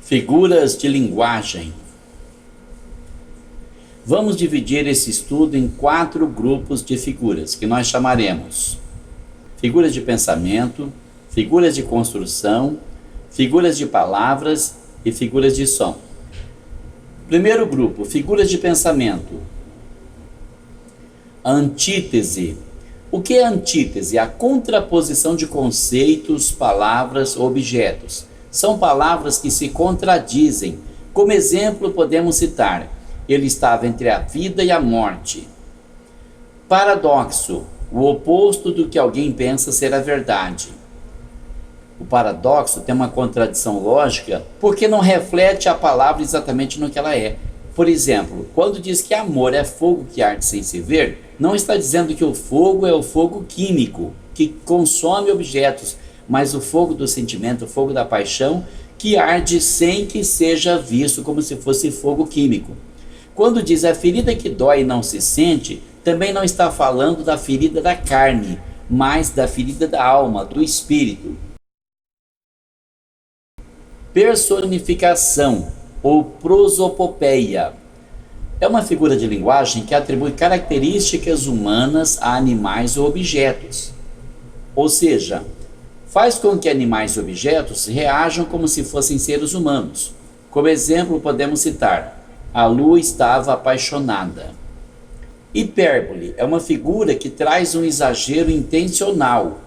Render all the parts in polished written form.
Figuras de linguagem. Vamos dividir esse estudo em 4 grupos de figuras, que nós chamaremos figuras de pensamento, figuras de construção, figuras de palavras e figuras de som. Primeiro grupo, figuras de pensamento. Antítese. O que é antítese? A contraposição de conceitos, palavras ou objetos. São palavras que se contradizem. Como exemplo, podemos citar: ele estava entre a vida e a morte. Paradoxo, o oposto do que alguém pensa ser a verdade. O paradoxo tem uma contradição lógica porque não reflete a palavra exatamente no que ela é. Por exemplo, quando diz que amor é fogo que arde sem se ver, não está dizendo que o fogo é o fogo químico, que consome objetos, mas o fogo do sentimento, o fogo da paixão, que arde sem que seja visto como se fosse fogo químico. Quando diz a ferida que dói e não se sente, também não está falando da ferida da carne, mas da ferida da alma, do espírito. Personificação ou prosopopeia é uma figura de linguagem que atribui características humanas a animais ou objetos. Ou seja, faz com que animais e objetos reajam como se fossem seres humanos. Como exemplo, podemos citar: a lua estava apaixonada. Hipérbole é uma figura que traz um exagero intencional.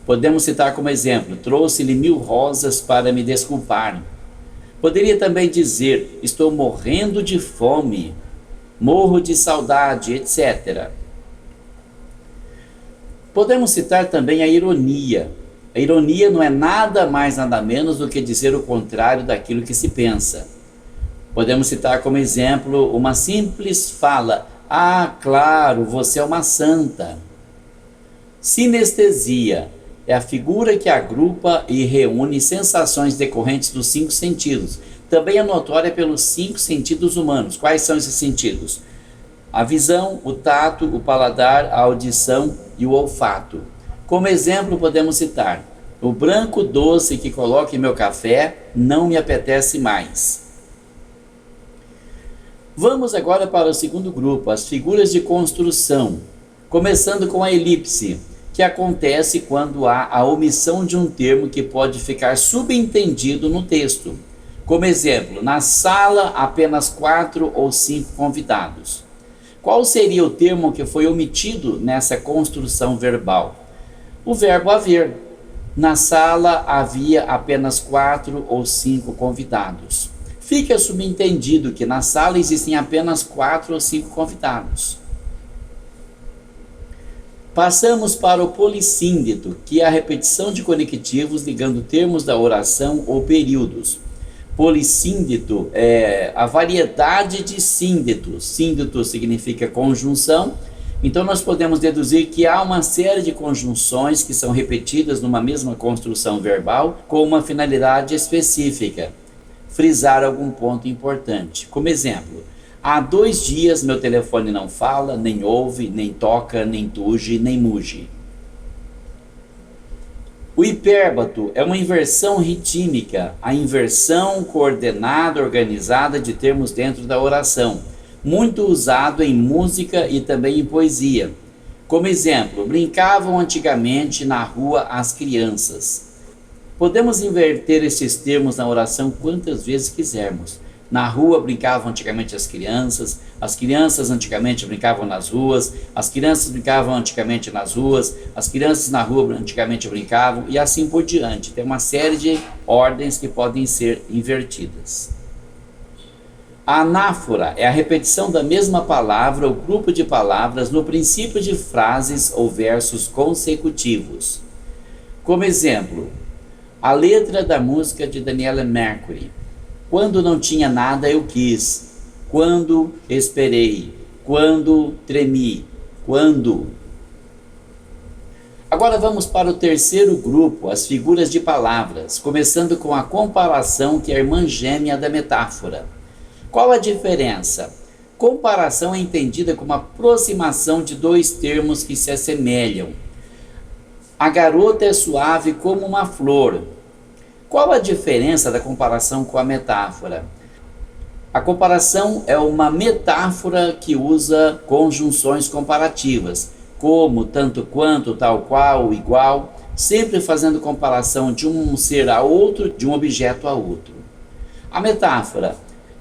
Podemos citar como exemplo: trouxe-lhe 1000 rosas para me desculpar. Poderia também dizer: estou morrendo de fome, morro de saudade, etc. Podemos citar também a ironia. A ironia não é nada mais nada menos do que dizer o contrário daquilo que se pensa. Podemos citar como exemplo uma simples fala: ah, claro, você é uma santa. Sinestesia é a figura que agrupa e reúne sensações decorrentes dos 5 sentidos. Também é notória pelos 5 sentidos humanos. Quais são esses sentidos? A visão, o tato, o paladar, a audição e o olfato. Como exemplo, podemos citar: o branco doce que coloco em meu café não me apetece mais. Vamos agora para o segundo grupo, as figuras de construção, começando com a elipse, que acontece quando há a omissão de um termo que pode ficar subentendido no texto. Como exemplo, na sala apenas 4 ou 5 convidados. Qual seria o termo que foi omitido nessa construção verbal? O verbo haver. Na sala havia apenas 4 ou 5 convidados. Fica subentendido que na sala existem apenas 4 ou 5 convidados. Passamos para o polissíndeto, que é a repetição de conectivos ligando termos da oração ou períodos. Polissíndeto é a variedade de síndetos. Síndeto significa conjunção. Então nós podemos deduzir que há uma série de conjunções que são repetidas numa mesma construção verbal com uma finalidade específica. Frisar algum ponto importante. Como exemplo: há 2 dias meu telefone não fala, nem ouve, nem toca, nem tuge, nem muge. O hipérbato é uma inversão ritâmica, a inversão coordenada, organizada de termos dentro da oração, muito usado em música e também em poesia. Como exemplo: brincavam antigamente na rua as crianças. Podemos inverter esses termos na oração quantas vezes quisermos. Na rua brincavam antigamente as crianças antigamente brincavam nas ruas, as crianças brincavam antigamente nas ruas, as crianças na rua antigamente brincavam, e assim por diante. Tem uma série de ordens que podem ser invertidas. A anáfora é a repetição da mesma palavra ou grupo de palavras no princípio de frases ou versos consecutivos. Como exemplo, a letra da música de Daniela Mercury: quando não tinha nada eu quis, quando esperei, quando tremi, quando. Agora vamos para o terceiro grupo, as figuras de palavras, começando com a comparação, que é a irmã gêmea da metáfora. Qual a diferença? Comparação é entendida como a aproximação de 2 termos que se assemelham. A garota é suave como uma flor. Qual a diferença da comparação com a metáfora? A comparação é uma metáfora que usa conjunções comparativas, como, tanto quanto, tal qual, igual, sempre fazendo comparação de um ser a outro, de um objeto a outro. A metáfora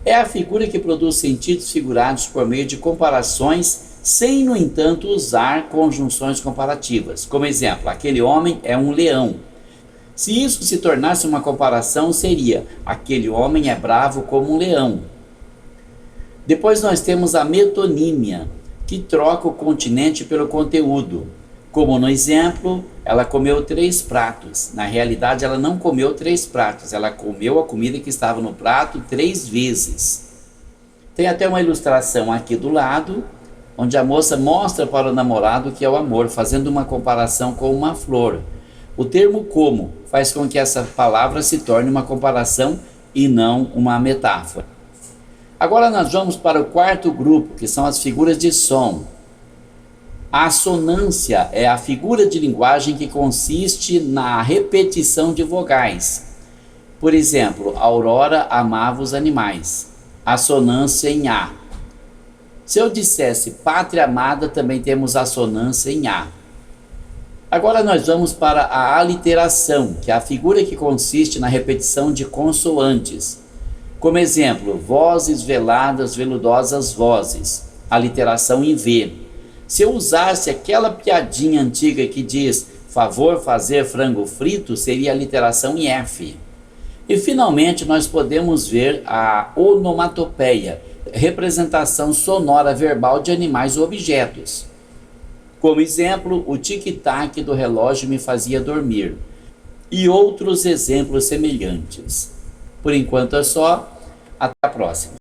é a figura que produz sentidos figurados por meio de comparações, sem, no entanto, usar conjunções comparativas. Como exemplo, aquele homem é um leão. Se isso se tornasse uma comparação, seria: aquele homem é bravo como um leão. Depois nós temos a metonímia, que troca o continente pelo conteúdo. Como no exemplo, ela comeu 3 pratos. Na realidade, ela não comeu 3 pratos, ela comeu a comida que estava no prato 3 vezes. Tem até uma ilustração aqui do lado, onde a moça mostra para o namorado o que é o amor, fazendo uma comparação com uma flor. O termo como faz com que essa palavra se torne uma comparação e não uma metáfora. Agora nós vamos para o quarto grupo, que são as figuras de som. A assonância é a figura de linguagem que consiste na repetição de vogais. Por exemplo, Aurora amava os animais. Assonância em A. Se eu dissesse pátria amada, também temos assonância em A. Agora nós vamos para a aliteração, que é a figura que consiste na repetição de consoantes. Como exemplo, vozes veladas, veludosas vozes. Aliteração em V. Se eu usasse aquela piadinha antiga que diz favor fazer frango frito, seria a aliteração em F. E finalmente nós podemos ver a onomatopeia, representação sonora verbal de animais ou objetos. Como exemplo, o tic-tac do relógio me fazia dormir. E outros exemplos semelhantes. Por enquanto é só. Até a próxima.